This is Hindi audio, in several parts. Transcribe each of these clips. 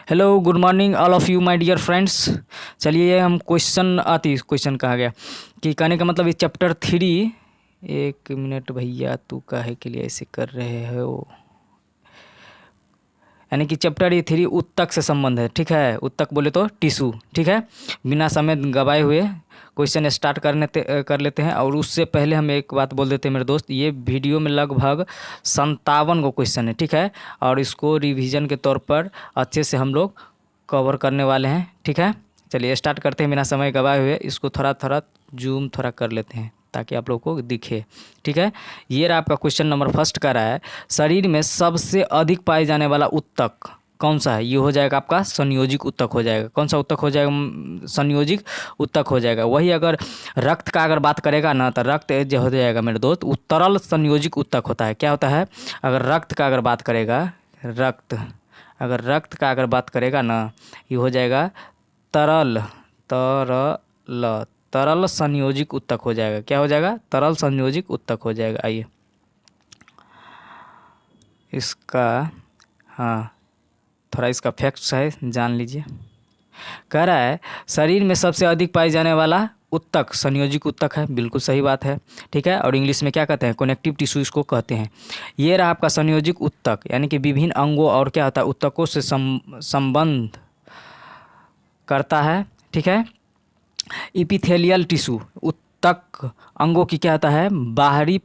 Hello good morning all of you my dear friends. चलिए हम क्वेश्चन कहा गया कि कहने का मतलब ये चैप्टर 3। एक मिनट भैया, तू काहे के लिए ऐसे कर रहे हो? यानी कि चैप्टर ये 3 उत्तक से संबंध है। ठीक है, उत्तक बोले तो टिश्यू। ठीक है, बिना समय गवाए हुए क्वेश्चन स्टार्ट कर लेते हैं। और उससे पहले हम एक बात बोल देते हैं मेरे दोस्त, ये वीडियो में लगभग 57 गो क्वेश्चन है। ठीक है, और इसको रिवीजन के तौर पर अच्छे से हम लोग कवर करने वाले हैं। ठीक है, चलिए स्टार्ट करते हैं बिना समय गवाए हुए। इसको थोड़ा थोड़ा जूम थोड़ा कर लेते हैं ताकि आप लोग को दिखे। ठीक है, ये रहा आपका क्वेश्चन नंबर फर्स्ट का रहा है, शरीर में सबसे अधिक पाए जाने वाला उत्तक कौन सा है? ये हो जाएगा आपका संयोजिक उत्तक हो जाएगा। कौन सा उत्तक हो जाएगा? संयोजिक उत्तक हो जाएगा। वही अगर रक्त का अगर बात करेगा ना तो रक्त जो हो जाएगा मेरे दोस्त, वो तरल संयोजिक उत्तक होता है। क्या होता है? अगर रक्त का अगर बात करेगा, रक्त का अगर बात करेगा ना, ये हो जाएगा तरल तरल तरल संयोजिक उत्तक हो जाएगा। क्या हो जाएगा? तरल संयोजिक उत्तक हो जाएगा। आइए इसका, हाँ, थोड़ा इसका फैक्ट्स है, जान लीजिए। कह रहा है शरीर में सबसे अधिक पाई जाने वाला उत्तक संयोजिक उत्तक है। बिल्कुल सही बात है। ठीक है, और इंग्लिश में क्या कहते हैं? कनेक्टिव टिश्यू इसको कहते हैं। ये रहा आपका संयोजिक उत्तक, यानी कि विभिन्न अंगों और क्या होता है, उत्तकों से संबंध करता है। ठीक है, इपिथेलियल टिश्यू उत्तक अंगों की क्या होता है, बाहरी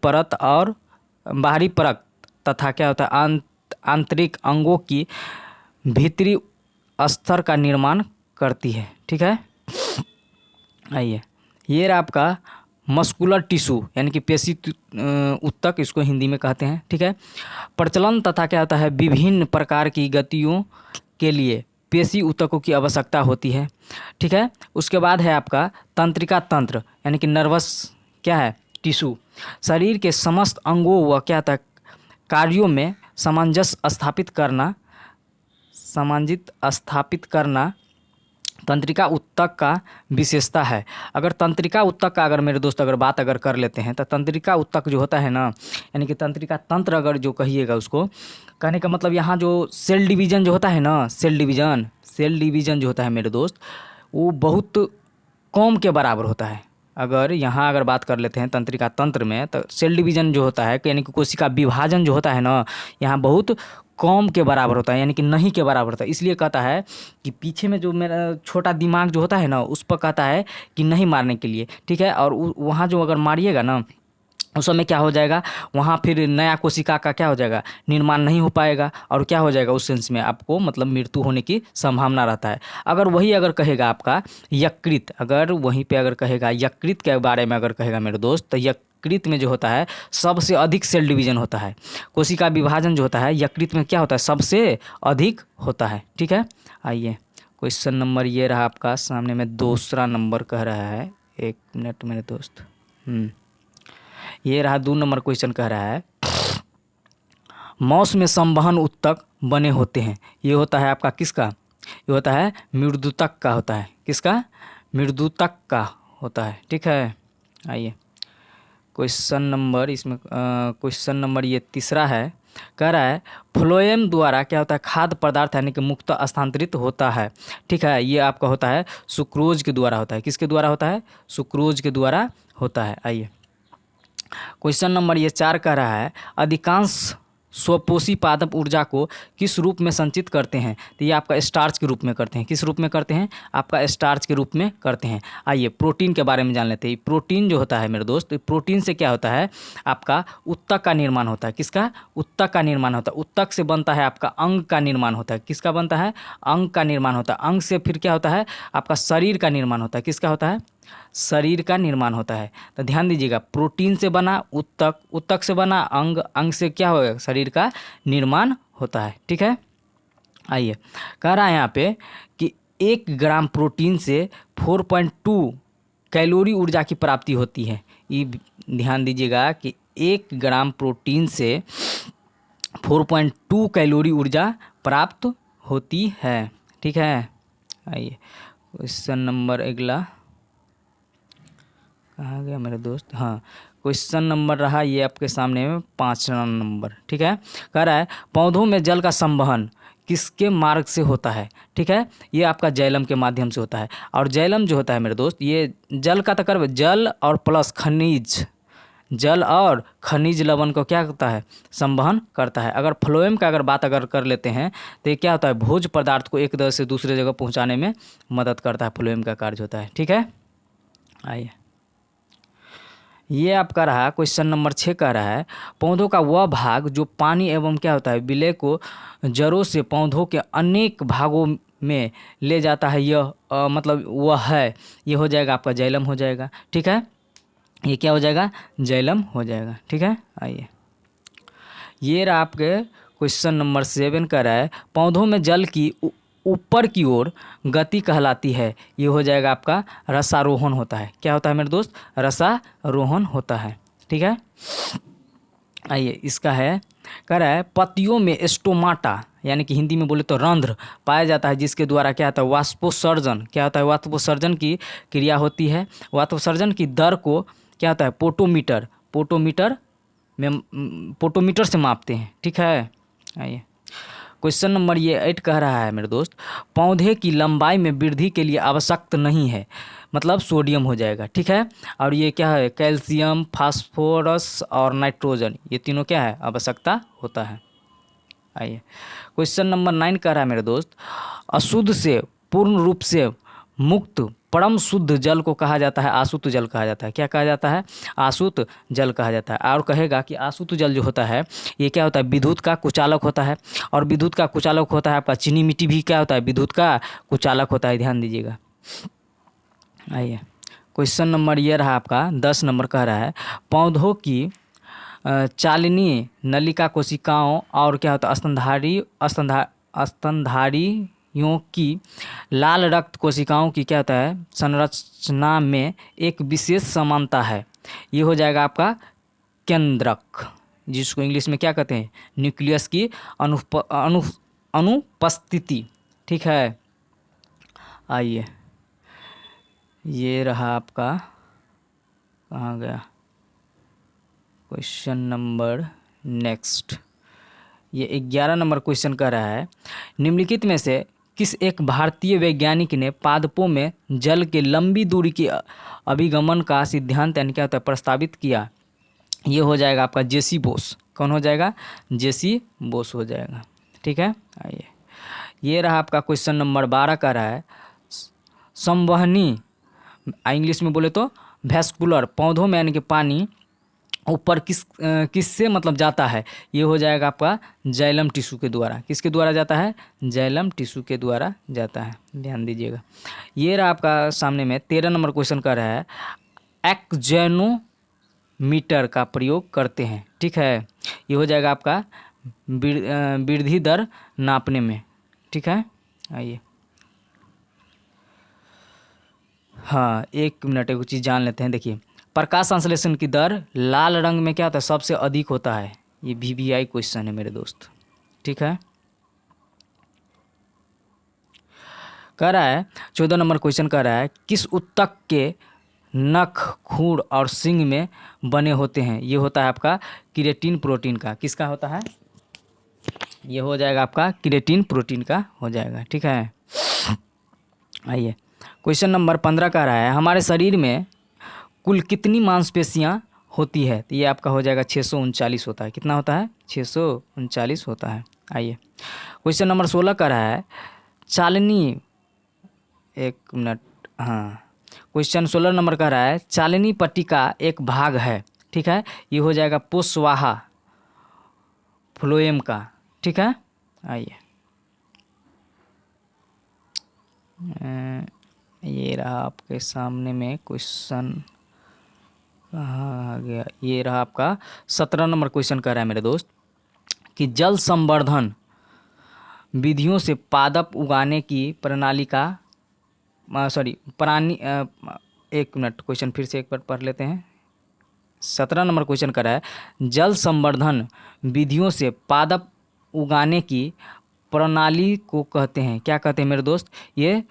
परत तथा क्या होता है, आंतरिक अंगों की भीतरी स्तर का निर्माण करती है। ठीक है, आइए ये रहा आपका मस्कुलर टिश्यू, यानी कि पेशी उत्तक इसको हिंदी में कहते हैं। ठीक है, प्रचलन तथा क्या होता है, विभिन्न प्रकार की गतियों के लिए पेशी उत्तकों की आवश्यकता होती है। ठीक है, उसके बाद है आपका तंत्रिका तंत्र, यानी कि नर्वस क्या है, टिश्यू। शरीर के समस्त अंगों व क्या होता है, कार्यों में सामंजस्य स्थापित करना तंत्रिका उत्तक का विशेषता है। अगर तंत्रिका उत्तक का अगर मेरे दोस्त अगर बात अगर कर लेते हैं तो तंत्रिका उत्तक जो होता है ना, यानी कि तंत्रिका तंत्र अगर जो कहिएगा उसको, कहने का मतलब यहाँ जो सेल डिवीज़न जो होता है ना, सेल डिवीज़न जो होता है मेरे दोस्त, वो बहुत कम के बराबर होता है। अगर यहाँ अगर बात कर लेते हैं तंत्रिका तंत्र में, तो सेल डिवीज़न जो होता है यानी कि कोशिका विभाजन जो होता है ना, यहाँ बहुत कम के बराबर होता है, यानी कि नहीं के बराबर होता है। इसलिए कहता है कि पीछे में जो मेरा छोटा दिमाग जो होता है ना, उस पर कहता है कि नहीं मारने के लिए। ठीक है, और वहाँ जो अगर मारिएगा ना, उस समय क्या हो जाएगा, वहाँ फिर नया कोशिका का क्या हो जाएगा, निर्माण नहीं हो पाएगा। और क्या हो जाएगा, उस सेंस में आपको मतलब मृत्यु होने की संभावना रहता है। अगर वही अगर कहेगा आपका यकृत, अगर वहीं पे अगर कहेगा यकृत के बारे में अगर कहेगा मेरे दोस्त, तो यकृत में जो होता है सबसे अधिक सेल डिवीजन होता है। कोशिका विभाजन जो होता है यकृत में क्या होता है, सबसे अधिक होता है। ठीक है, आइए क्वेश्चन नंबर ये रहा आपका सामने में, दूसरा नंबर कह रहा है, एक मिनट मेरे दोस्त। ये रहा 2 नंबर क्वेश्चन कह रहा है, मौस में संवहन उत्तक बने होते हैं। ये होता है आपका किसका? ये होता है मृदुतक का होता है। किसका? मृदुतक का होता है। ठीक है, आइए क्वेश्चन नंबर इसमें क्वेश्चन नंबर ये तीसरा है। कह रहा है फ्लोएम द्वारा क्या होता है, खाद्य पदार्थ यानी कि मुक्त स्थानांतरित होता है। ठीक है, ये आपका होता है सुक्रोज के द्वारा होता है। किसके द्वारा होता है? सुक्रोज के द्वारा होता है। आइए क्वेश्चन नंबर ये 4 कह रहा है, अधिकांश स्वपोषी पादप ऊर्जा को किस रूप में संचित करते हैं? तो ये आपका स्टार्च के रूप में करते हैं। किस रूप में करते हैं? आपका स्टार्च के रूप में करते हैं। आइए प्रोटीन के बारे में जान लेते हैं। प्रोटीन जो होता है मेरे दोस्त, प्रोटीन से क्या होता है, आपका उत्तक का निर्माण होता है। किसका? उत्तक का निर्माण होता है। उत्तक से बनता है आपका अंग का निर्माण होता है। किसका बनता है? अंग का निर्माण होता है। अंग से फिर क्या होता है, आपका शरीर का निर्माण होता है। किसका होता है? शरीर का निर्माण होता है। तो ध्यान दीजिएगा, प्रोटीन से बना उत्तक, उत्तक से बना अंग, अंग से क्या होगा, शरीर का निर्माण होता है। ठीक है, आइए कह रहा है यहाँ पे कि 1 ग्राम प्रोटीन से 4.2 कैलोरी ऊर्जा की प्राप्ति होती है। ये ध्यान दीजिएगा कि 1 ग्राम प्रोटीन से 4.2 कैलोरी ऊर्जा प्राप्त होती है। ठीक है, आइए क्वेश्चन नंबर अगला कहाँ गया मेरे दोस्त? हाँ, क्वेश्चन नंबर रहा ये आपके सामने में 5 नंबर। ठीक है, कह रहा है पौधों में जल का संवहन किसके मार्ग से होता है? ठीक है, ये आपका जाइलम के माध्यम से होता है। और जाइलम जो होता है मेरे दोस्त, ये जल का तकर जल और प्लस खनिज, जल और खनिज लवण को क्या करता है? संवहन करता है। अगर फ्लोएम का अगर बात अगर कर लेते हैं तो ये क्या होता है? भोज्य पदार्थ को एक जगह से दूसरे जगह पहुंचाने में मदद करता है, फ्लोएम का कार्य होता है। ठीक है, आइए ये आपका रहा क्वेश्चन नंबर 6 कह रहा है पौधों का वह भाग जो पानी एवं क्या होता है? विलय को जड़ों से पौधों के अनेक भागों में ले जाता है, यह मतलब वह है, ये हो जाएगा आपका जाइलम हो जाएगा। ठीक है, ये क्या हो जाएगा? जाइलम हो जाएगा। ठीक है, आइए ये रहा आपके क्वेश्चन नंबर 7 का रहा है पौधों में जल की ऊपर की ओर गति कहलाती है, ये हो जाएगा आपका रसारोहण होता है। क्या होता है मेरे दोस्त? रसारोहण होता है। ठीक है, आइए इसका है कह रहा है पत्तियों में स्टोमाटा यानी कि हिंदी में बोले तो रंध्र पाया जाता है, जिसके द्वारा क्या होता है? वाष्पोत्सर्जन। क्या होता है? वाष्पोत्सर्जन की क्रिया होती है। वाष्पोत्सर्जन की दर को क्या होता है? पोटोमीटर से मापते हैं। ठीक है, आइए क्वेश्चन नंबर ये 8 कह रहा है मेरे दोस्त पौधे की लंबाई में वृद्धि के लिए आवश्यक नहीं है, मतलब सोडियम हो जाएगा। ठीक है, और ये क्या है? कैल्शियम, फास्फोरस और नाइट्रोजन, ये तीनों क्या है? आवश्यकता होता है। आइए क्वेश्चन नंबर 9 कह रहा है मेरे दोस्त अशुद्ध से पूर्ण रूप से मुक्त परम शुद्ध जल को कहा जाता है आशुत जल कहा जाता है। क्या कहा जाता है? आशुत जल कहा जाता है। और कहेगा कि आशुत जल जो होता है ये क्या होता है? विद्युत का कुचालक होता है। और विद्युत का कुचालक होता है आपका चीनी मिट्टी भी क्या होता है? विद्युत का कुचालक होता है, ध्यान दीजिएगा। आइए क्वेश्चन नंबर ये रहा आपका 10 नंबर कह रहा है पौधों की चालिनीय नलिका कोशिकाओं और क्या होता है? स्तनधारियों की लाल रक्त कोशिकाओं की क्या होता है? संरचना में एक विशेष समानता है, ये हो जाएगा आपका केंद्रक, जिसको इंग्लिश में क्या कहते हैं? न्यूक्लियस की अनुपस्थिति। ठीक है, आइए ये रहा आपका कहाँ गया क्वेश्चन नंबर नेक्स्ट, ये 11 नंबर क्वेश्चन कर रहा है निम्नलिखित में से किस एक भारतीय वैज्ञानिक ने पादपों में जल के लंबी दूरी के अभिगमन का सिद्धांत यानी क्या होता है? प्रस्तावित किया, ये हो जाएगा आपका जेसी बोस। कौन हो जाएगा? जेसी बोस हो जाएगा। ठीक है, आइए ये रहा आपका क्वेश्चन नंबर 12 का रहा है संवहनी इंग्लिश में बोले तो वैस्कुलर पौधों में यानी कि पानी ऊपर किससे मतलब जाता है, ये हो जाएगा आपका जाइलम टिश्यू के द्वारा। किसके द्वारा जाता है? जाइलम टिश्यू के द्वारा जाता है, ध्यान दीजिएगा। ये रहा आपका सामने में 13 नंबर क्वेश्चन कर रहा है एक्जेनोमीटर का प्रयोग करते हैं। ठीक है, ये हो जाएगा आपका वृद्धि दर नापने में। ठीक है, आइए हाँ 1 मिनट एक चीज़ जान लेते हैं। देखिए प्रकाश संश्लेषण की दर लाल रंग में क्या होता है? सबसे अधिक होता है। ये VVI क्वेश्चन है मेरे दोस्त। ठीक है, कह रहा है 14 नंबर क्वेश्चन कह रहा है किस उत्तक के नख, खूर और सींग में बने होते हैं, ये होता है आपका केराटिन प्रोटीन का। किसका होता है? ये हो जाएगा आपका केराटिन प्रोटीन का हो जाएगा। ठीक है, आइए क्वेश्चन नंबर 15 कह रहा है हमारे शरीर में कुल कितनी मांसपेशियां होती है, तो ये आपका हो जाएगा 639 होता है। कितना होता है? 639 होता है। आइए क्वेश्चन नंबर 16 का रहा है चालनी 1 मिनट हाँ क्वेश्चन 16 नंबर का रहा है चालनी पट्टी का एक भाग है। ठीक है, ये हो जाएगा पोषवाहा फ्लोएम का। ठीक है, आइए ये रहा आपके सामने में क्वेश्चन कहाँ आ गया, ये रहा आपका 17 नंबर क्वेश्चन कर रहा है मेरे दोस्त कि जल संवर्धन विधियों से पादप उगाने की प्रणाली का प्राणी 1 मिनट क्वेश्चन फिर से एक बार पढ़ लेते हैं। 17 नंबर क्वेश्चन कर रहा है जल संवर्धन विधियों से पादप उगाने की प्रणाली को कहते हैं, क्या कहते हैं मेरे दोस्त? ये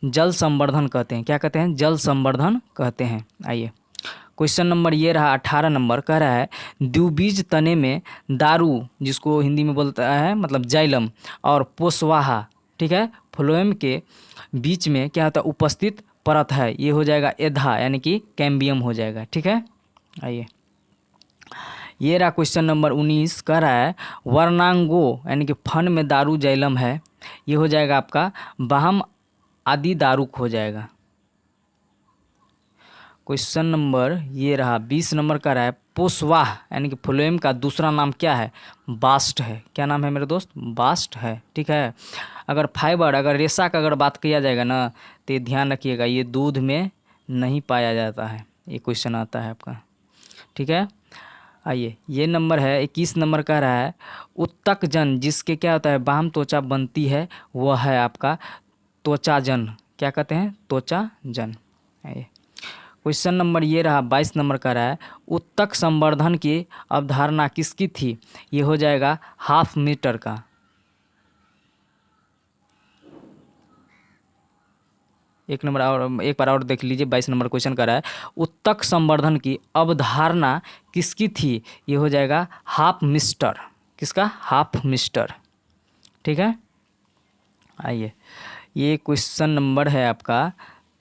जल संवर्धन कहते हैं। क्या कहते हैं? जल संवर्धन कहते हैं। आइए क्वेश्चन नंबर ये रहा 18 नंबर, कह रहा है द्विबीज तने में दारू, जिसको हिंदी में बोलता है मतलब जाइलम, और पोस्वाहा, ठीक है, फ्लोएम के बीच में क्या होता है उपस्थित परत है, ये हो जाएगा एधा यानी कि कैम्बियम हो जाएगा, ठीक है। आइए ये रहा क्वेश्चन नंबर 19, कह रहा है वर्णांगो यानी कि फन में दारू जाइलम है, ये हो जाएगा आपका बाहम आदि दारुक हो जाएगा। क्वेश्चन नंबर ये रहा 20 नंबर का रहा है पोस्वाह यानी कि फ्लोएम का दूसरा नाम क्या है, बास्ट है। क्या नाम है मेरे दोस्त, बास्ट है, ठीक है। अगर फाइबर, अगर रेशा का अगर बात किया जाएगा ना, तो ये ध्यान रखिएगा, ये दूध में नहीं पाया जाता है, ये क्वेश्चन आता है आपका, ठीक है। आइए ये नंबर है 21 नंबर का रहा है उत्तक जन, जिसके क्या होता है बाहम त्वचा बनती है, वह है आपका त्वचा जन। क्या कहते हैं, त्वचा जन। आइए क्वेश्चन नंबर ये रहा 22 नंबर का रहा है उत्तक संवर्धन की अवधारणा किसकी थी, ये हो जाएगा हाफ मीटर का। एक नंबर और एक बार और देख लीजिए, 22 नंबर क्वेश्चन का रहा है उत्तक संवर्धन की अवधारणा किसकी थी, ये हो जाएगा हाफ मिस्टर। किसका, हाफ मिस्टर, ठीक है। आइए ये क्वेश्चन नंबर है आपका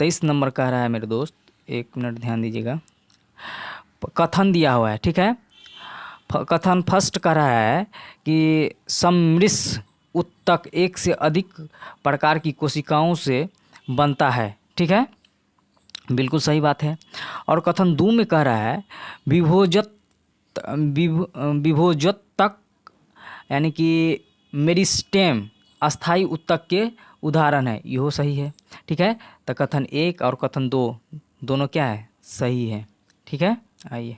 23 नंबर का रहा है मेरे दोस्त, एक मिनट ध्यान दीजिएगा। कथन दिया हुआ है, ठीक है। कथन फर्स्ट का रहा है कि सम्मिश्र उत्तक एक से अधिक प्रकार की कोशिकाओं से बनता है, ठीक है, बिल्कुल सही बात है। और कथन 2 में कह रहा है विभोजोत्तक यानी कि मेरिस्टेम अस्थाई उत्तक के उदाहरण है, यह सही है, ठीक है। तो कथन 1 और कथन 2 दोनों क्या है, सही है, ठीक है। आइए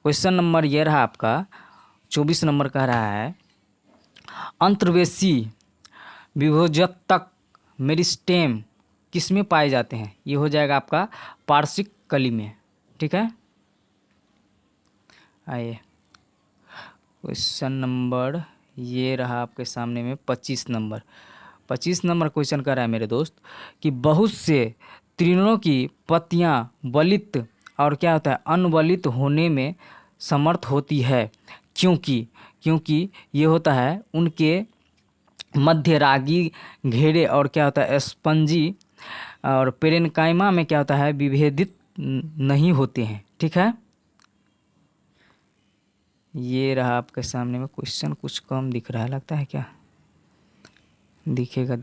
क्वेश्चन नंबर ये रहा आपका 24 नंबर का रहा है अंतर्वेशी विभोजोत्तक मेरिस्टेम किस में पाए जाते हैं, ये हो जाएगा आपका पार्श्विक कली में, ठीक है। आइए क्वेश्चन नंबर ये रहा आपके सामने में 25 नंबर। 25 नंबर क्वेश्चन कर रहा है मेरे दोस्त कि बहुत से तृणों की पत्तियां वलित और क्या होता है अनवलित होने में समर्थ होती है, क्योंकि ये होता है उनके मध्य रागी घेरे और क्या होता है स्पंजी और पेरेनकाइमा में क्या होता है विभेदित नहीं होते हैं, ठीक है। ये रहा आपके सामने में क्वेश्चन, कुछ कम दिख रहा है लगता है, क्या दिखेगा।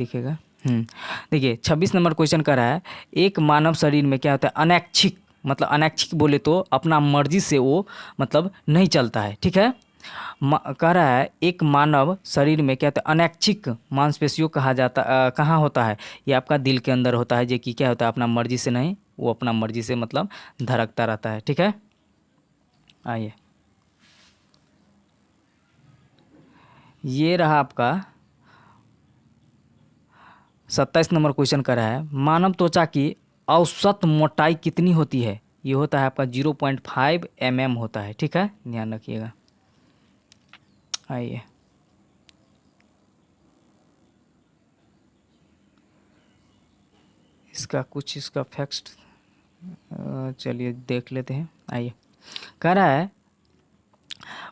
देखिए 26 नंबर क्वेश्चन कर रहा है एक मानव शरीर में क्या होता है अनैच्छिक, मतलब अनैच्छिक बोले तो अपना मर्जी से वो मतलब नहीं चलता है, ठीक है। कह रहा है एक मानव शरीर में क्या होता है अनैच्छिक मांसपेशियों कहा जाता कहाँ होता है, ये आपका दिल के अंदर होता है, जो कि क्या होता है अपना मर्जी से नहीं, वो अपना मर्जी से मतलब धड़कता रहता है, ठीक है। आइए ये रहा आपका 27 नंबर क्वेश्चन कर रहा है मानव त्वचा की औसत मोटाई कितनी होती है, ये होता है आपका 0.5 mm होता है, ठीक है, ध्यान रखिएगा। आइए इसका फैक्ट्स चलिए देख लेते हैं। आइए कह रहा है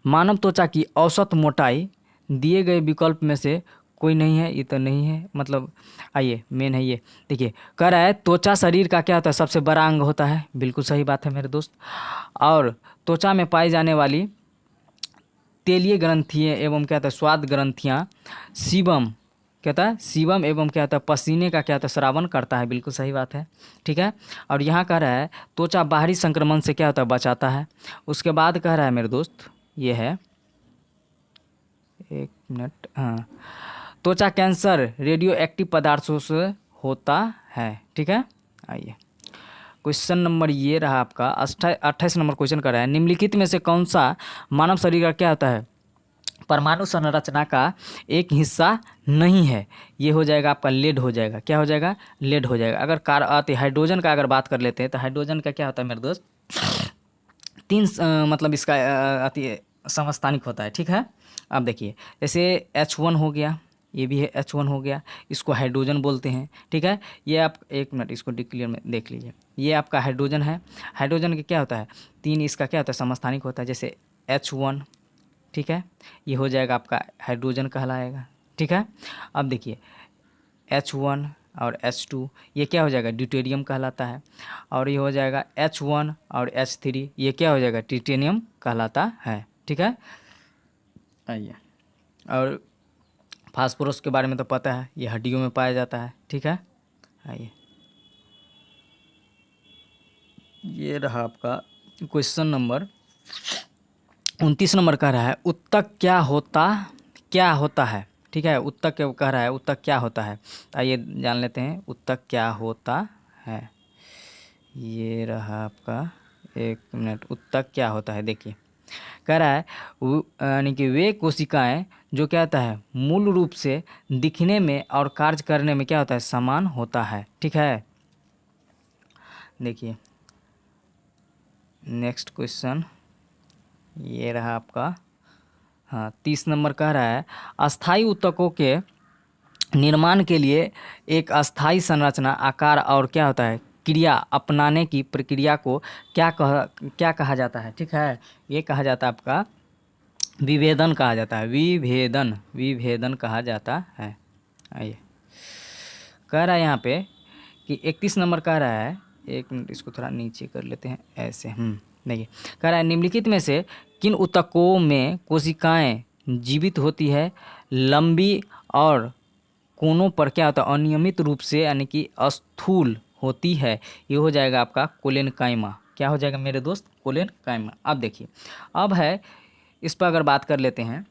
मानव त्वचा की औसत मोटाई दिए गए विकल्प में से कोई नहीं है, ये तो नहीं है, मतलब आइए मेन है ये, देखिए कह रहा है त्वचा शरीर का क्या होता है सबसे बड़ा अंग होता है, बिल्कुल सही बात है मेरे दोस्त। और त्वचा में पाई जाने वाली तेलीय ग्रंथियाँ एवं क्या होता है स्वाद ग्रंथियाँ सीबम कहता है सीबम एवं क्या होता है पसीने का क्या होता है स्रावन करता है, बिल्कुल सही बात है, ठीक है। और यहाँ कह रहा है त्वचा बाहरी संक्रमण से क्या होता है बचाता है। उसके बाद कह रहा है मेरे दोस्त ये है, एक मिनट, हाँ, त्वचा कैंसर रेडियो एक्टिव पदार्थों से होता है, ठीक है। आइए क्वेश्चन नंबर ये रहा आपका 28 नंबर क्वेश्चन कर रहा है निम्नलिखित में से कौन सा मानव शरीर का क्या होता है परमाणु संरचना का एक हिस्सा नहीं है, ये हो जाएगा आपका लेड हो जाएगा, क्या हो जाएगा लेड हो जाएगा। अगर हाइड्रोजन का अगर बात कर लेते हैं तो हाइड्रोजन का क्या होता है मेरे दोस्त 3 मतलब इसका अति समस्थानिक होता है, ठीक है। अब देखिए जैसे H1 हो गया, ये भी है H1 हो गया, इसको हाइड्रोजन बोलते हैं, ठीक है। ये आप एक मिनट इसको क्लियर में देख लीजिए, ये आपका हाइड्रोजन है। हाइड्रोजन के क्या होता है, 3 इसका क्या होता है, समस्थानिक होता है, जैसे H1, ठीक है, ये हो जाएगा आपका हाइड्रोजन कहलाएगा, ठीक है। अब देखिए H1 और H2 ये क्या हो जाएगा, ड्यूटेरियम कहलाता है, और ये हो जाएगा H1 और H3 ये क्या हो जाएगा, ट्रिटियम कहलाता है, ठीक है। आइए, और फास्फोरस के बारे में तो पता है, ये हड्डियों में पाया जाता है, ठीक है। आइए, ये रहा आपका क्वेश्चन नंबर 29 नंबर कह रहा है उत्तक क्या होता है, ठीक है। उत्तक कह रहा है उत्तक क्या होता है, आइए जान लेते हैं उत्तक क्या होता है। ये रहा आपका, एक मिनट, उत्तक क्या होता है, देखिए कह रहा है यानी कि वे कोशिकाएं जो क्या होता है मूल रूप से दिखने में और कार्य करने में क्या होता है समान होता है, ठीक है। देखिए नेक्स्ट क्वेश्चन, ये रहा आपका, हाँ 30 नंबर कह रहा है अस्थायी उत्तकों के निर्माण के लिए एक अस्थायी संरचना आकार और क्या होता है क्रिया अपनाने की प्रक्रिया को क्या कहा जाता है, ठीक है। ये कहा जाता है आपका विभेदन कहा जाता है, विभेदन कहा जाता है। आइए, कह रहा है यहाँ पे कि 31 नंबर कह रहा है, एक मिनट इसको थोड़ा नीचे कर लेते हैं ऐसे, देखिए कह रहा है निम्नलिखित में से किन ऊतकों में कोशिकाएं जीवित होती है, लंबी और कोनों पर क्या होता है अनियमित रूप से यानी कि स्थूल होती है। ये हो जाएगा आपका कोलेनकाइमा, क्या हो जाएगा मेरे दोस्त, कोलेनकाइमा। अब देखिए, अब है इस पर अगर बात कर लेते हैं,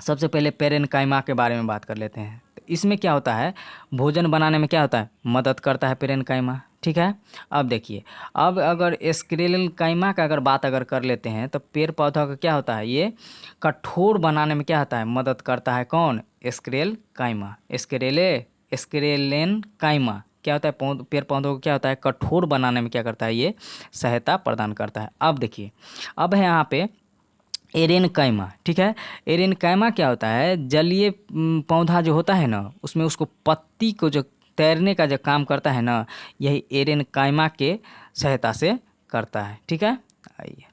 सबसे पहले पेरेनकाइमा के बारे में बात कर लेते हैं। तो इसमें क्या होता है, भोजन बनाने में क्या होता है मदद करता है पेरेनकाइमा, ठीक है। अब देखिए, अब अगर एस्क्लेरेनकाइमा का अगर बात कर लेते हैं तो पेड़ पौधा का क्या होता है, ये कठोर बनाने में क्या होता है मदद करता है, कौन, एस्क्लेरेनकाइमा। एस्क्लेरेनकाइमा क्या होता है, पेड़ पौधों को क्या होता है कठोर बनाने में क्या करता है, ये सहायता प्रदान करता है। अब देखिए, अब है यहाँ पे एरेनकाइमा, ठीक है। एरेनकाइमा क्या होता है, जलीय पौधा जो होता है ना उसमें उसको पत्ती को जो तैरने का जो काम करता है ना, यही एरेनकाइमा के सहायता से करता है, ठीक है। आइए,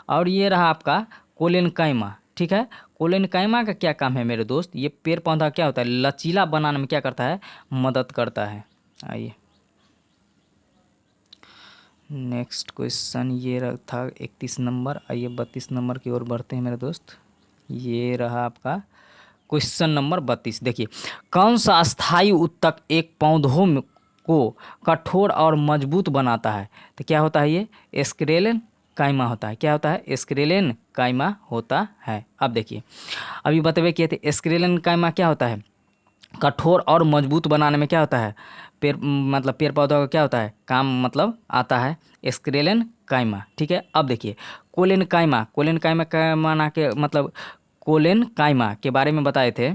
और ये रहा आपका कोलेनकाइमा, ठीक है। कोलेनकाइमा का क्या काम है मेरे दोस्त, ये पेड़ पौधा क्या होता है लचीला बनाने में क्या करता है मदद करता है। आइए, नेक्स्ट क्वेश्चन ये था 31 नंबर। आइए 32 नंबर की ओर बढ़ते हैं मेरे दोस्त। ये रहा आपका क्वेश्चन नंबर 32। देखिए, कौन सा अस्थायी उत्तक एक पौधों को कठोर और मजबूत बनाता है, तो क्या होता है, ये एस्क्लेरेनकाइमा होता है। क्या होता है, एस्क्लेरेनकाइमा होता है। अब देखिए, अभी बतवे किए थे एस्क्लेरेनकाइमा क्या होता है, कठोर और मजबूत बनाने में क्या होता है, पेड़ पौधों का क्या होता है काम मतलब आता है एस्क्लेरेनकाइमा, ठीक है। अब देखिए, कोलेनकाइमा का माना के मतलब कोलेनकाइमा के बारे में बताए थे,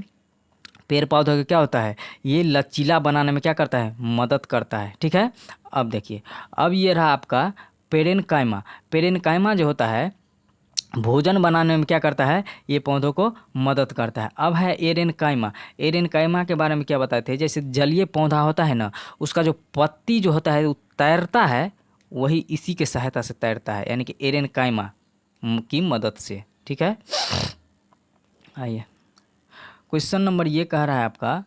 पेड़ पौधों का क्या होता है ये लचीला बनाने में क्या करता है मदद करता है, ठीक है। अब देखिए, अब ये रहा आपका पेरेनकाइमा जो होता है भोजन बनाने में क्या करता है, ये पौधों को मदद करता है। अब है एरेनकाइमा के बारे में क्या बताए थे, जैसे जलीय पौधा होता है ना, उसका जो पत्ती जो होता है वो तैरता है, वही इसी के सहायता से तैरता है, यानी कि एरेनकाइमा की मदद से, ठीक है। आइए, क्वेश्चन नंबर ये कह रहा है आपका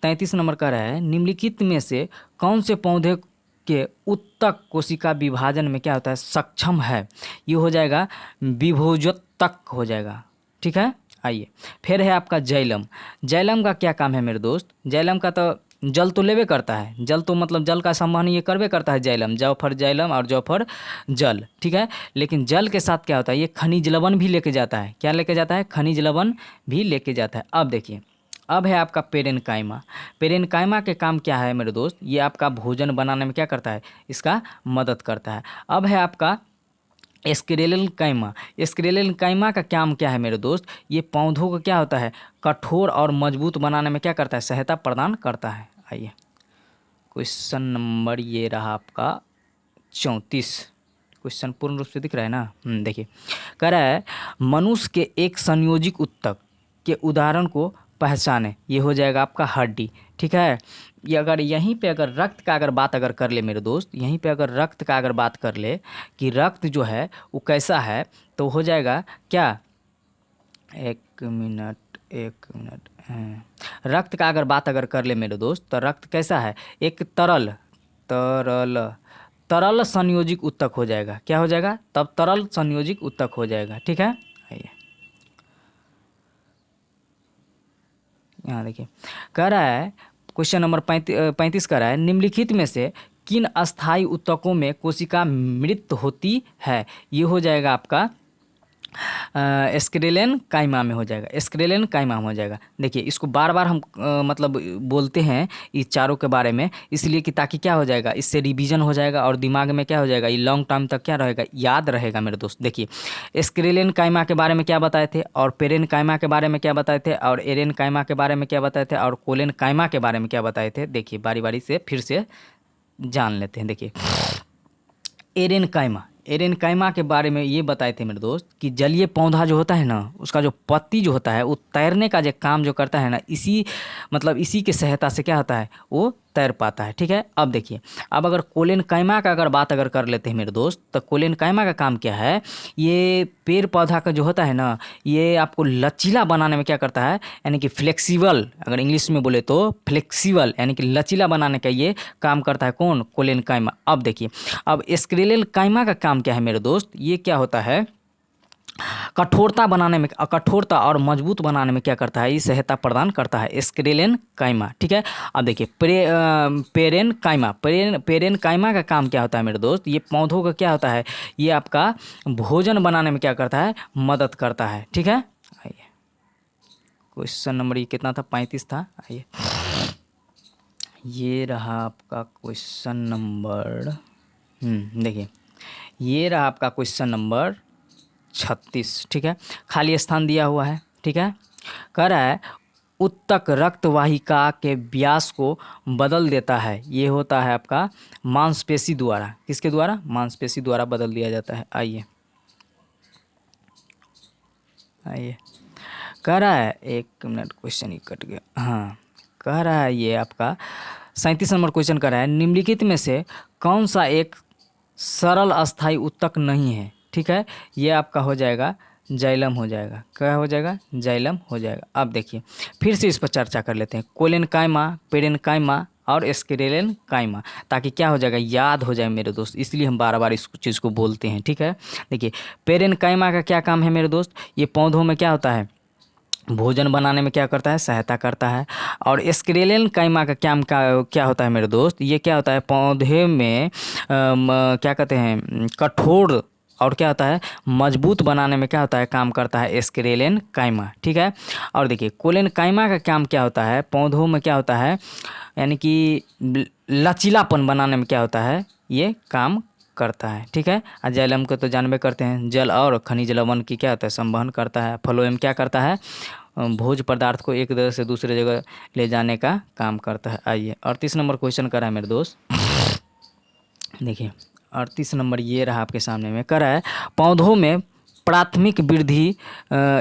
33 नंबर कह रहा है निम्नलिखित में से कौन से पौधे के उत्तक कोशिका विभाजन में क्या होता है सक्षम है, ये हो जाएगा विभोजोत्तक हो जाएगा, ठीक है। आइए, फिर है आपका जैलम का क्या काम है मेरे दोस्त, जैलम का तो जल तो लेवे करता है, जल तो मतलब जल का संवहन ये करवे करता है जैलम, जैलम और जौफर जल, ठीक है। लेकिन जल के साथ क्या होता है, ये खनिज लवण भी लेके जाता है, क्या लेके जाता है खनिज लवण भी लेके जाता है। अब देखिए, अब है आपका पेरेनकाइमा के काम क्या है मेरे दोस्त, ये आपका भोजन बनाने में क्या करता है इसका मदद करता है। अब है आपका एस्क्लेरेनकाइमा का काम क्या है मेरे दोस्त, ये पौधों को क्या होता है कठोर और मजबूत बनाने में क्या करता है सहायता प्रदान करता है। आइए, क्वेश्चन नंबर ये रहा आपका 34। क्वेश्चन पूर्ण रूप से दिख रहा है ना, देखिए कह रहा है मनुष्य के एक संयोजिक उत्तक के उदाहरण को पहचाने, ये हो जाएगा आपका हड्डी। ठीक है, ये अगर यहीं पे अगर रक्त का अगर बात अगर कर ले मेरे दोस्त, यहीं पे अगर रक्त का अगर बात कर ले कि रक्त जो है वो कैसा है, तो हो जाएगा क्या, एक मिनट रक्त का अगर बात अगर कर ले मेरे दोस्त, तो रक्त कैसा है, एक तरल तरल तरल संयोजिक उत्तक हो जाएगा। क्या हो जाएगा, तब तरल संयोजिक उत्तक हो जाएगा। ठीक है, आइए यहाँ देखिए, कह रहा है क्वेश्चन नंबर 35 कह रहा है, निम्नलिखित में से किन अस्थायी उत्तकों में कोशिका मृत होती है। ये हो जाएगा आपका एस्क्रेलेन काइमा में हो जाएगा, एस्क्रेलेन काइमा में हो जाएगा। देखिए इसको बार बार हम मतलब बोलते हैं इस चारों के बारे में, इसलिए कि ताकि क्या हो जाएगा, इससे रिवीजन हो जाएगा और दिमाग में क्या हो जाएगा, ये लॉन्ग टर्म तक क्या रहेगा, याद रहेगा मेरे दोस्त। देखिए एस्क्रेलेन काइमा के बारे में क्या बताए थे, और पेरेन काइमा के बारे में क्या बताए थे, और एरेन काइमा के बारे में क्या बताए थे, और कोलेन काइमा के बारे में क्या बताए थे। देखिए बारी बारी से फिर से जान लेते हैं। देखिए एरेन काइमा के बारे में ये बताए थे मेरे दोस्त कि जलीय पौधा जो होता है ना, उसका जो पत्ती जो होता है वो तैरने का जो काम जो करता है ना, इसी के सहायता से क्या होता है, वो तैर पाता है। ठीक है, अब देखिए, अब अगर कोलेन काइमा का अगर बात अगर कर लेते हैं मेरे दोस्त, तो कोलेन काइमा का काम क्या है, ये पेड़ पौधा का जो होता है ना, ये आपको लचीला बनाने में क्या करता है, यानी कि फ्लेक्सिबल, अगर इंग्लिश में बोले तो फ्लेक्सिबल यानी कि लचीला बनाने का ये काम करता है। कौन, कोलेन काइमा। अब देखिए, अब एस्क्रेलेन काइमा का काम क्या है मेरे दोस्त, ये क्या होता है, कठोरता बनाने में, कठोरता और मजबूत बनाने में क्या करता है, ये सहायता प्रदान करता है एस्क्रेलेन काइमा। ठीक है, अब देखिए पेरेन काइमा का काम क्या होता है मेरे दोस्त, ये पौधों का क्या होता है, ये आपका भोजन बनाने में क्या करता है, मदद करता है। ठीक है, आइए क्वेश्चन नंबर ये कितना था, 35 था। आइए ये रहा आपका क्वेश्चन नंबर, देखिए ये रहा आपका क्वेश्चन नंबर 36। ठीक है, खाली स्थान दिया हुआ है। ठीक है, कह रहा है उत्तक रक्त वाहिका के व्यास को बदल देता है। ये होता है आपका मांसपेशी द्वारा, किसके द्वारा, मांसपेशी द्वारा बदल दिया जाता है। आइए कह रहा है, एक मिनट क्वेश्चन ही कट गया। हाँ, कह रहा है ये आपका 37 नंबर क्वेश्चन कह रहा है, निम्नलिखित में से कौन सा एक सरल अस्थायी उत्तक नहीं है। ठीक है, ये आपका हो जाएगा जाइलम हो जाएगा। क्या हो जाएगा, जाइलम हो जाएगा। अब देखिए फिर से इस पर चर्चा कर लेते हैं, कोलेन काइमा, पेरेन काइमा और एस्क्रेलेन काइमा, ताकि क्या हो जाएगा, याद हो जाए मेरे दोस्त, इसलिए हम बार बार इस चीज़ को बोलते हैं। ठीक है, देखिए पेरेन काइमा का क्या काम है मेरे दोस्त, ये पौधों में क्या होता है, भोजन बनाने में क्या करता है, सहायता करता है। और एस्क्रेलेन काइमा का क्या होता है मेरे दोस्त, ये क्या होता है, पौधे में क्या कहते हैं, कठोर और क्या होता है, मजबूत बनाने में क्या होता है, काम करता है एस्क्रेलेन काइमा। ठीक है, और देखिए कोलेन काइमा का काम क्या होता है, पौधों में क्या होता है, यानी कि लचीलापन बनाने में क्या होता है, ये काम करता है। ठीक है, और जाइलम को तो जानबे करते हैं, जल और खनिज लवण की क्या होता है, संवहन करता है। फ्लोएम क्या करता है, भोज्य पदार्थ को एक जगह से दूसरे जगह ले जाने का काम करता है। आइए 38 नंबर क्वेश्चन करा है मेरे दोस्त, देखिए 38 नंबर ये रहा आपके सामने में, कह रहा है पौधों में प्राथमिक वृद्धि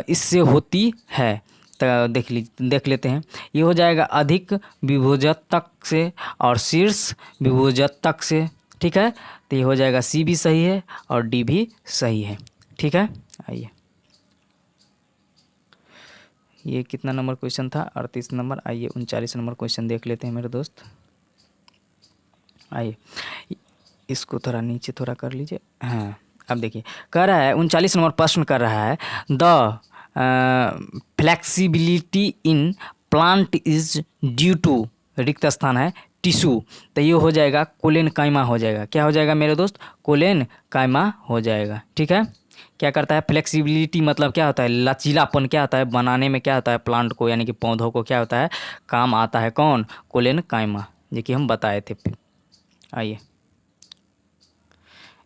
इससे होती है। तो देख लेते हैं, ये हो जाएगा अधिक विभोजतक से और शीर्ष विभोजतक से। ठीक है, तो ये हो जाएगा सी भी सही है और डी भी सही है। ठीक है, आइए ये कितना नंबर क्वेश्चन था, 38 नंबर। आइए 39 नंबर क्वेश्चन देख लेते हैं मेरे दोस्त। आइए इसको थोड़ा नीचे थोड़ा कर लीजिए। हाँ, अब देखिए कह रहा है 39 नंबर प्रश्न कर रहा है, the flexibility in plant is due to, रिक्त स्थान है, टिश्यू, तो ये हो जाएगा कोलेन काइमा हो जाएगा। क्या हो जाएगा मेरे दोस्त, कोलेन काइमा हो जाएगा। ठीक है, क्या करता है, फ्लेक्सिबिलिटी मतलब क्या होता है, लचीलापन क्या होता है बनाने में, क्या होता है, प्लांट को यानी कि पौधों को क्या होता है, काम आता है। कौन, कोलेन काइमा, जो कि हम बताए थे। आइए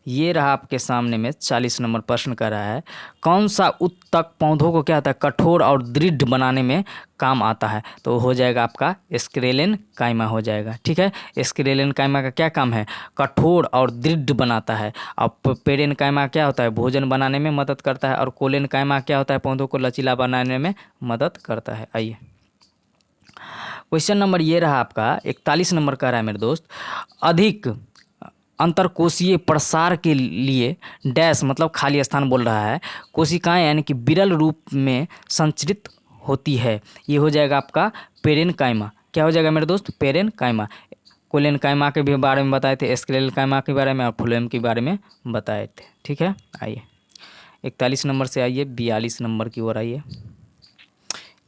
ये रहा आपके सामने में 40 नंबर प्रश्न कर रहा है, कौन सा उत्तक पौधों को क्या होता है, कठोर और दृढ़ बनाने में काम आता है। तो हो जाएगा आपका एस्क्रेलेन काइमा हो जाएगा। ठीक है, एस्क्रेलेन काइमा का क्या काम है, कठोर और दृढ़ बनाता है। और पेरेन काइमा क्या होता है, भोजन बनाने में मदद करता है। और कोलेन काइमा क्या होता है, पौधों को लचीला बनाने में मदद करता है। आइए क्वेश्चन नंबर ये रहा आपका 41 नंबर का रहा है मेरे दोस्त। अधिक अंतरकोशीय प्रसार के लिए डैश मतलब खाली स्थान बोल रहा है, कोशिकाएं यानी कि विरल रूप में संचरित होती है। ये हो जाएगा आपका पेरेनकाइमा। क्या हो जाएगा मेरे दोस्त? पेरेनकाइमा। कोलेनकाइमा के भी बारे में बताए थे, स्क्लेरोकाइमा के बारे में और फ्लोएम के बारे में बताए थे। ठीक है, आइए 41 नंबर से आइए 42 नंबर की ओर आइए।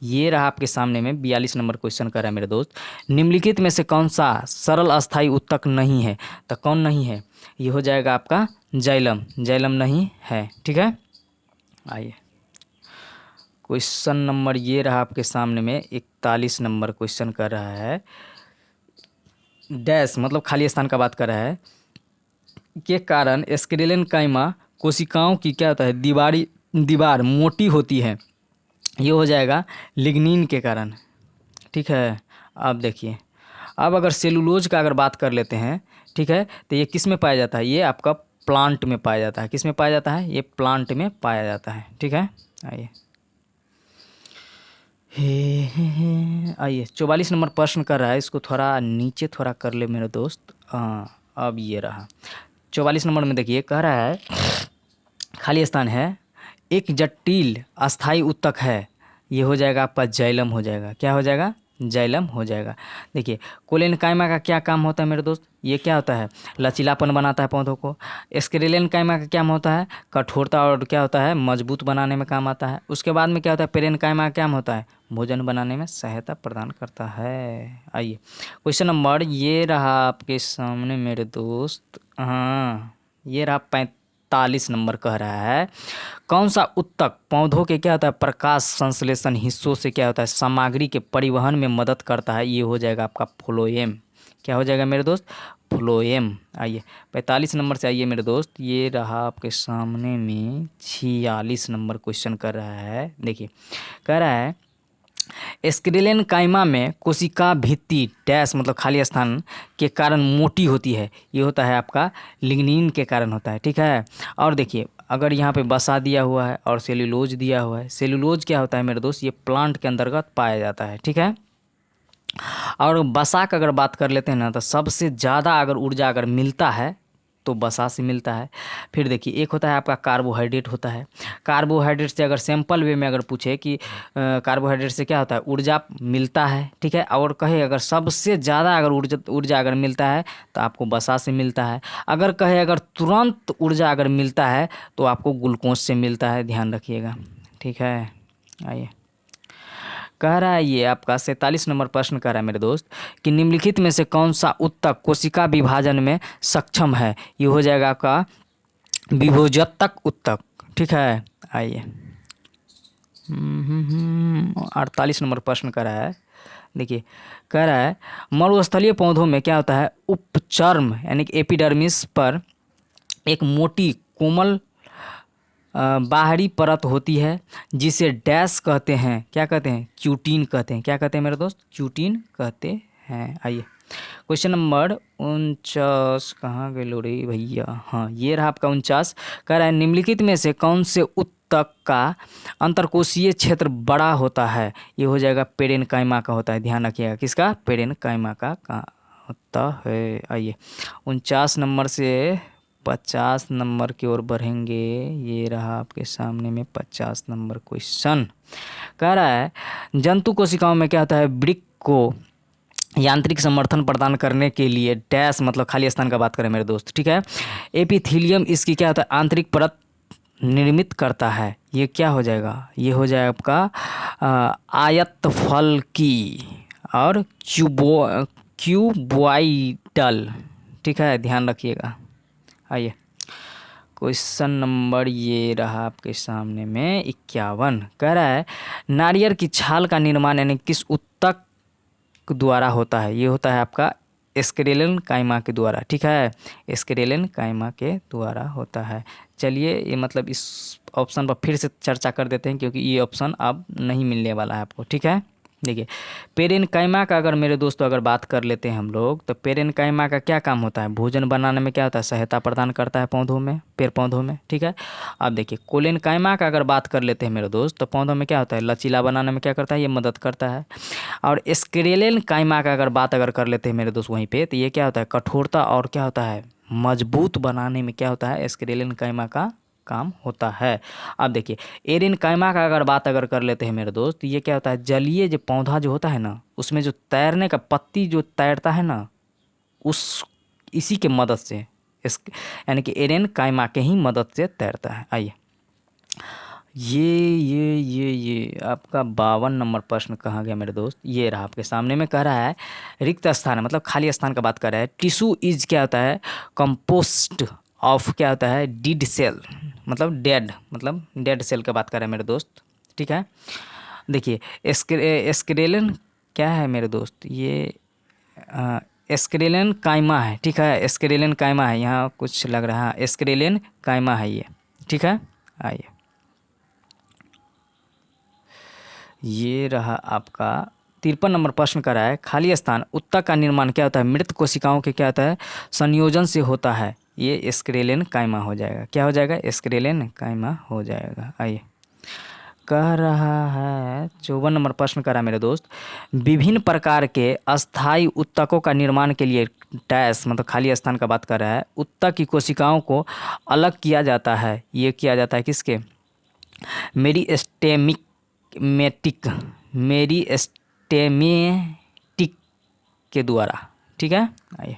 ये रहा आपके सामने में 42 नंबर क्वेश्चन कर रहा है मेरे दोस्त। निम्नलिखित में से कौन सा सरल अस्थायी उत्तक नहीं है? तो कौन नहीं है? ये हो जाएगा आपका जाइलम। जाइलम नहीं है। ठीक है, आइए क्वेश्चन नंबर ये रहा आपके सामने में 41 नंबर क्वेश्चन कर रहा है। डैश मतलब खाली स्थान का बात कर रहा है के कारण स्क्लेरोकाइमा कोशिकाओं की क्या होता है, दीवार मोटी होती है। ये हो जाएगा लिग्निन के कारण। ठीक है, अब देखिए, अब अगर सेलुलोज का अगर बात कर लेते हैं, ठीक है, तो ये किस में पाया जाता है? ये आपका प्लांट में पाया जाता है। किस में पाया जाता है? ये प्लांट में पाया जाता है। ठीक है, आइए आइए 44 नंबर प्रश्न कर रहा है, इसको थोड़ा नीचे थोड़ा कर ले मेरे दोस्त। हाँ, अब ये रहा 44 नंबर में देखिए, कह रहा है खाली स्थान है, एक जटिल अस्थाई उत्तक है। ये हो जाएगा आपका जाइलम हो जाएगा। क्या हो जाएगा? जाइलम हो जाएगा। देखिए कोलेनकाइमा का क्या काम होता है मेरे दोस्त? ये क्या होता है? लचीलापन बनाता है पौधों को। स्क्लेरोकाइमा का क्या होता है? कठोरता और क्या होता है? मजबूत बनाने में काम आता है। उसके बाद में क्या होता है? पेरेनकाइमा का क्या होता है? भोजन बनाने में सहायता प्रदान करता है। आइए क्वेश्चन नंबर ये रहा आपके सामने मेरे दोस्त। हाँ, ये रहा 45 नंबर कह रहा है, कौन सा उत्तक पौधों के क्या होता है, प्रकाश संश्लेषण हिस्सों से क्या होता है, सामग्री के परिवहन में मदद करता है? ये हो जाएगा आपका फ्लोएम। क्या हो जाएगा मेरे दोस्त? फ्लोएम। आइए 45 नंबर से आइए मेरे दोस्त। ये रहा आपके सामने में 46 नंबर क्वेश्चन कर रहा है। देखिए कह रहा है स्क्लेरोकाइमा में कोशिका भित्ति डैश मतलब खाली स्थान के कारण मोटी होती है। ये होता है आपका लिग्निन के कारण होता है। ठीक है, और देखिए अगर यहाँ पे वसा दिया हुआ है और सेलुलोज दिया हुआ है। सेलुलोज क्या होता है मेरे दोस्त? ये प्लांट के अंतर्गत पाया जाता है। ठीक है, और वसा का अगर बात कर लेते हैं ना, तो सबसे ज़्यादा अगर ऊर्जा अगर मिलता है तो वसा से मिलता है। फिर देखिए एक होता है आपका कार्बोहाइड्रेट होता है। कार्बोहाइड्रेट से अगर सिंपल वे में अगर पूछे कि कार्बोहाइड्रेट से क्या होता है, ऊर्जा मिलता है। ठीक है, और कहे अगर सबसे ज़्यादा अगर ऊर्जा अगर मिलता है तो आपको वसा से मिलता है। अगर कहे अगर तुरंत ऊर्जा अगर मिलता है तो आपको ग्लूकोज से मिलता है। ध्यान रखिएगा। ठीक है, आइए कह रहा है ये आपका 47 नंबर प्रश्न कह रहा है मेरे दोस्त कि निम्नलिखित में से कौन सा उत्तक कोशिका विभाजन में सक्षम है? ये हो जाएगा आपका विभोजतक उत्तक। ठीक है, आइए 48 नंबर प्रश्न कर रहा है। देखिए कह रहा है मरुस्थलीय पौधों में क्या होता है, उपचर्म यानी कि एपिडर्मिस पर एक मोटी कोमल बाहरी परत होती है जिसे डैश कहते हैं। क्या कहते हैं? क्यूटीन कहते हैं। क्या कहते हैं मेरे दोस्त? क्यूटीन कहते हैं। आइए क्वेश्चन नंबर 49 कहाँ गए लो रे भैया? हाँ, ये रहा आपका 49। कह रहा है निम्नलिखित में से कौन से उत्तक का अंतरकोशीय क्षेत्र बड़ा होता है? ये हो जाएगा पेरेनकाइमा का होता है। ध्यान रखिएगा, किसका? पेरेनकाइमा का होता है। आइए 49 नंबर से 50 नंबर की ओर बढ़ेंगे। ये रहा आपके सामने में 50 नंबर क्वेश्चन। कह रहा है जंतु कोशिकाओं में क्या होता है, वृक्क को यांत्रिक समर्थन प्रदान करने के लिए डैश मतलब खाली स्थान का बात करें मेरे दोस्त। ठीक है, एपिथीलियम इसकी क्या होता है, आंतरिक परत निर्मित करता है। ये क्या हो जाएगा? ये हो जाएगा आपका आयत फल की और क्यूबॉइडल। ठीक है, ध्यान रखिएगा। आइए क्वेश्चन नंबर ये रहा आपके सामने में 51। कह रहा है नारियल की छाल का निर्माण यानी किस उत्तक द्वारा होता है? ये होता है आपका स्क्लेरोकाइमा के द्वारा। ठीक है, स्क्लेरोकाइमा के द्वारा होता है। चलिए ये मतलब इस ऑप्शन पर फिर से चर्चा कर देते हैं क्योंकि ये ऑप्शन अब नहीं मिलने वाला है आपको। ठीक है, देखिए पेरेनकाइमा का अगर मेरे दोस्तों अगर बात कर लेते हैं हम लोग, तो पेरेनकाइमा का क्या काम होता है, भोजन बनाने में क्या होता है, सहायता प्रदान करता है पौधों में, पेड़ पौधों में, ठीक है। अब देखिए कोलेनकाइमा का अगर बात कर लेते हैं मेरे दोस्त, तो पौधों में क्या होता है, लचीला बनाने में क्या करता है, ये मदद करता है। और एस्केलेनकाइमा का अगर बात अगर कर लेते हैं मेरे दोस्त वहीं पे, तो ये क्या होता है, कठोरता और क्या होता है, मजबूत बनाने में क्या होता है, एस्केलेनकाइमा का काम होता है। अब देखिए एरेनकाइमा का अगर बात अगर कर लेते हैं मेरे दोस्त, ये क्या होता है, जलीय जो पौधा जो होता है ना, उसमें जो तैरने का पत्ती जो तैरता है ना, उस इसी के मदद से इस यानी कि एरेनकाइमा के ही मदद से तैरता है। आइए ये आपका 52 नंबर प्रश्न कहाँ गया मेरे दोस्त, ये रहा आपके सामने में, कह रहा है रिक्त स्थान है मतलब खाली स्थान का बात कर रहा है। टिश्यू इज क्या होता है, कंपोस्ट ऑफ क्या होता है, डीड सेल मतलब डेड सेल का बात कर रहा है मेरे दोस्त, ठीक है। देखिए एस्क्रेलन क्या है मेरे दोस्त, ये एस्क्रेलन काइमा है, ठीक है, एस्क्रेलन काइमा है, यहाँ कुछ लग रहा है, एस्क्रेलन काइमा है ये, ठीक है। आइए ये रहा आपका 53 नंबर प्रश्न का रहा है, खाली स्थान उत्तक का निर्माण क्या होता है, मृत कोशिकाओं के क्या होता है, संयोजन से होता है, ये एस्क्रेलन काइमा हो जाएगा, क्या हो जाएगा, एस्क्रेलन काइमा हो जाएगा। आइए कह रहा है 54 नंबर प्रश्न कर रहा है मेरे दोस्त, विभिन्न प्रकार के अस्थायी उत्तकों का निर्माण के लिए डैश मतलब खाली स्थान का बात कर रहा है, उत्तक की कोशिकाओं को अलग किया जाता है, ये किया जाता है किसके, मेरिस्टेमेटिक के द्वारा, ठीक है। आइए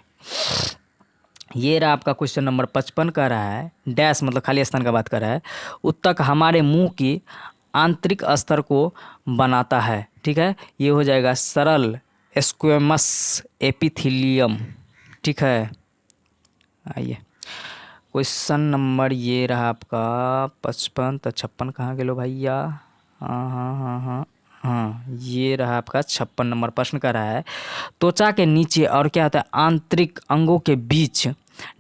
ये रहा आपका क्वेश्चन नंबर 55 का रहा है, डैश मतलब खाली स्थान का बात कर रहा है, उत्तक हमारे मुंह की आंतरिक स्तर को बनाता है, ठीक है, ये हो जाएगा सरल स्क्वेमस एपिथेलियम, ठीक है। आइए क्वेश्चन नंबर ये रहा आपका 55, तो 56 कहाँ गेलो भैया, हाँ ये रहा आपका 56 नंबर प्रश्न का रहा है, त्वचा के नीचे और क्या होता है, आंतरिक अंगों के बीच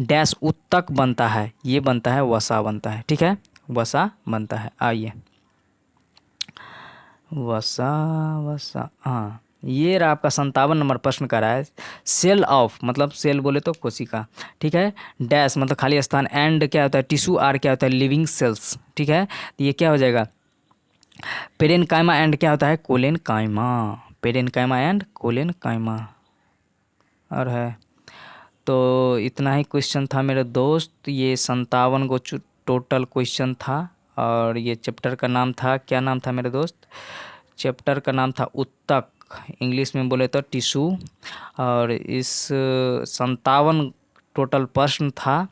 डैश उत्तक बनता है, ये बनता है वसा बनता है, ठीक है, वसा बनता है। आइए वसा वसा हाँ ये रहा आपका 57 नंबर प्रश्न का रहा है, सेल ऑफ मतलब सेल बोले तो कोशिका, ठीक है, डैश मतलब खाली स्थान, एंड क्या होता है, टिश्यू आर क्या होता है, लिविंग सेल्स, ठीक है, तो ये क्या हो जाएगा, पेरेनकाइमा एंड क्या होता है, कोलेनकाइमा, पेरेनकाइमा एंड कोलेनकाइमा। और है तो इतना ही क्वेश्चन था मेरे दोस्त, ये 57 को टोटल क्वेश्चन था, और ये चैप्टर का नाम था, क्या नाम था मेरे दोस्त, चैप्टर का नाम था उत्तक, इंग्लिश में बोले तो टिश्यू, और इस 57 टोटल प्रश्न था,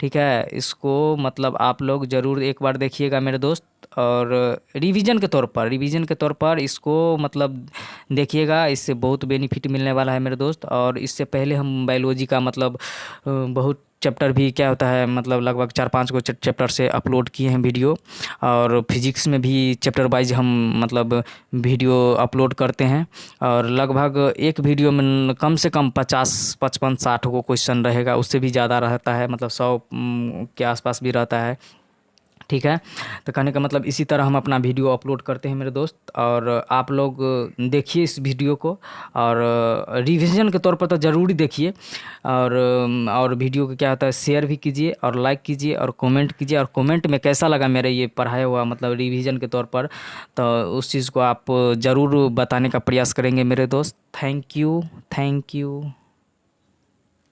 ठीक है। इसको मतलब आप लोग ज़रूर एक बार देखिएगा मेरे दोस्त, और रिवीजन के तौर पर इसको मतलब देखिएगा, इससे बहुत बेनिफिट मिलने वाला है मेरे दोस्त। और इससे पहले हम बायोलॉजी का मतलब बहुत चैप्टर भी क्या होता है मतलब लगभग 4-5 को चैप्टर से अपलोड किए हैं वीडियो, और फिजिक्स में भी चैप्टर वाइज हम मतलब वीडियो अपलोड करते हैं, और लगभग एक वीडियो में कम से कम 50, 55, 60 को क्वेश्चन रहेगा, उससे भी ज़्यादा रहता है, मतलब 100 के आसपास भी रहता है, ठीक है। तो कहने का मतलब इसी तरह हम अपना वीडियो अपलोड करते हैं मेरे दोस्त, और आप लोग देखिए इस वीडियो को, और रिवीजन के तौर पर तो ज़रूरी देखिए, और वीडियो को क्या होता है, शेयर भी कीजिए और लाइक कीजिए और कमेंट कीजिए, और कमेंट में कैसा लगा मेरे ये पढ़ाया हुआ मतलब रिवीजन के तौर पर, तो उस चीज़ को आप ज़रूर बताने का प्रयास करेंगे मेरे दोस्त। Thank you.